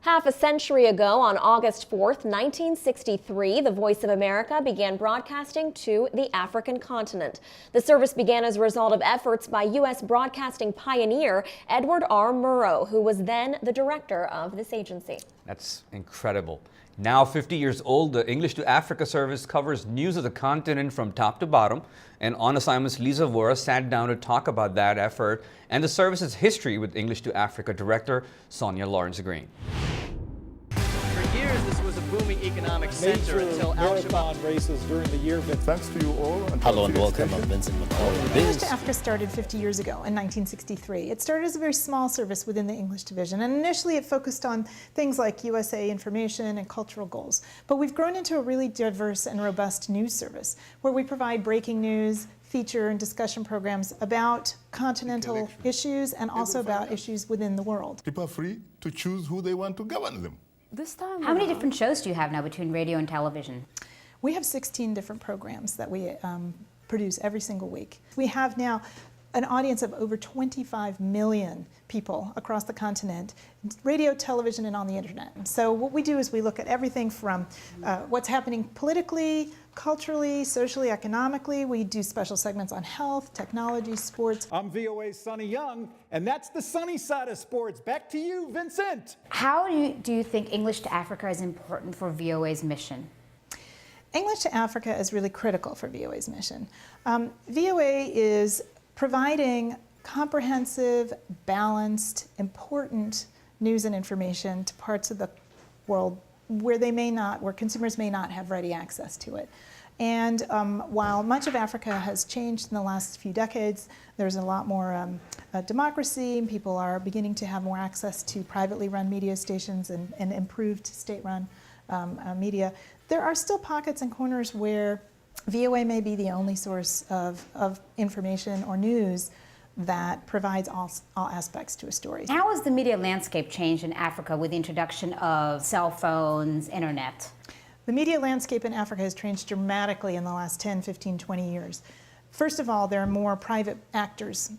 Half a century ago, on August 4th, 1963, the Voice of America began broadcasting to the African continent. The service began as a result of efforts by U.S. broadcasting pioneer Edward R. Murrow, who was then the director of this agency. That's incredible. Now 50 years old, the English to Africa service covers news of the continent from top to bottom. And on assignment's Lisa Vohra sat down to talk about that effort and the service's history with English to Africa director Sonya Laurence Green. For years, this was a booming economic center until marathon races during the year. Thanks to you all. Hello and welcome. I'm Vincent McCall. English to Africa started 50 years ago in 1963. It started as a very small service within the English division, and initially it focused on things like USA information and cultural goals. But we've grown into a really diverse and robust news service where we provide breaking news, feature and discussion programs about continental issues and also about issues within the world. People are free to choose who they want to govern them. How many different shows do you have now between radio and television? We have 16 different programs that we produce every single week. We have now an audience of over 25 million people across the continent, radio, television, and on the internet. So what we do is we look at everything from what's happening politically, culturally, socially, economically. We do special segments on health, technology, sports. I'm VOA's Sonny Young, and that's the sunny side of sports. Back to you, Vincent. How do you think English to Africa is important for VOA's mission? English to Africa is really critical for VOA's mission. VOA is providing comprehensive, balanced, important news and information to parts of the world where consumers may not have ready access to it. And while much of Africa has changed in the last few decades, there's a lot more democracy, and people are beginning to have more access to privately run media stations and improved state-run media. There are still pockets and corners where VOA may be the only source of information or news that provides all aspects to a story. How has the media landscape changed in Africa with the introduction of cell phones, internet? The media landscape in Africa has changed dramatically in the last 10, 15, 20 years. First of all, there are more private actors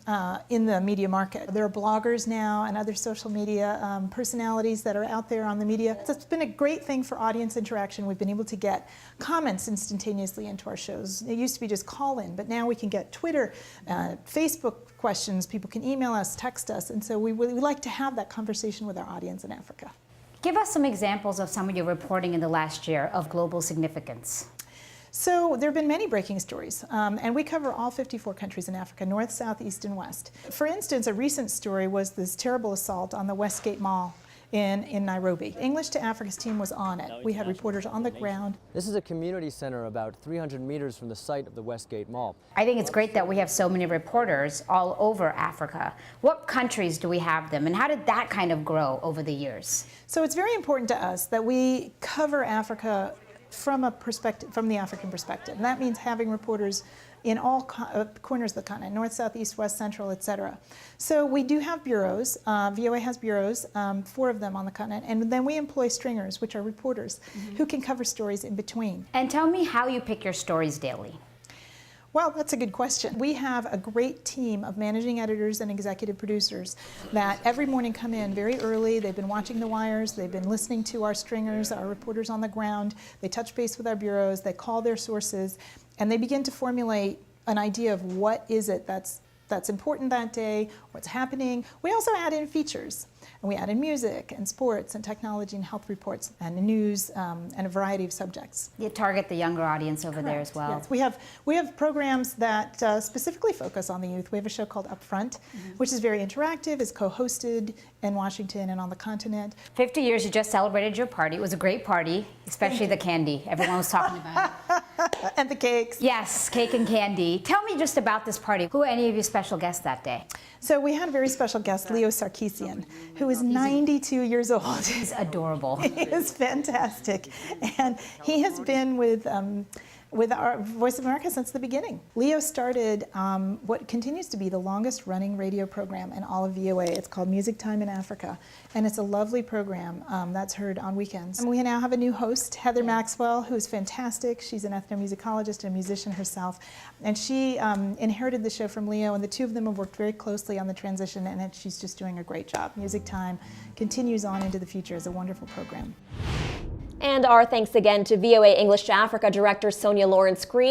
in the media market. There are bloggers now and other social media personalities that are out there on the media. So it's been a great thing for audience interaction. We've been able to get comments instantaneously into our shows. It used to be just call in, but now we can get Twitter, Facebook questions. People can email us, text us, and so we like to have that conversation with our audience in Africa. Give us some examples of some of your reporting in the last year of global significance. So there have been many breaking stories, and we cover all 54 countries in Africa, north, south, east, and west. For instance, a recent story was this terrible assault on the Westgate Mall in Nairobi. English to Africa's team was on it. We had reporters on the ground. This is a community center about 300 meters from the site of the Westgate Mall. I think it's great that we have so many reporters all over Africa. What countries do we have them, and how did that kind of grow over the years? So it's very important to us that we cover Africa from the African perspective. And that means having reporters in all corners of the continent, north, south, east, west, central, etc. So we do have bureaus. VOA has bureaus, 4 of them on the continent, and then we employ stringers, which are reporters, who can cover stories in between. And tell me how you pick your stories daily. Well, that's a good question. We have a great team of managing editors and executive producers that every morning come in very early. They've been watching the wires. They've been listening to our stringers, our reporters on the ground. They touch base with our bureaus. They call their sources, and they begin to formulate an idea of what is it that's important that day, what's happening. We also add in features, and we add in music and sports and technology and health reports and news and a variety of subjects. You target the younger audience over there as well. Yes, we have programs that specifically focus on the youth. We have a show called Upfront, which is very interactive. It's co-hosted in Washington and on the continent. 50 years, you just celebrated your party. It was a great party, especially the candy. Everyone was talking about it. And the cakes. Yes, cake and candy. Tell me just about this party. Who are any of your special guests that day? So we had a very special guest, Leo Sarkisian, who is 92 years old. He's adorable. He is fantastic. And he has been with with our Voice of America since the beginning. Leo started what continues to be the longest running radio program in all of VOA. It's called Music Time in Africa, and it's a lovely program that's heard on weekends. And we now have a new host, Heather Maxwell, who's fantastic. She's an ethnomusicologist and a musician herself, and she inherited the show from Leo, and the two of them have worked very closely on the transition, and she's just doing a great job. Music Time continues on into the future as a wonderful program. And our thanks again to VOA English to Africa Director Sonya Laurence Green.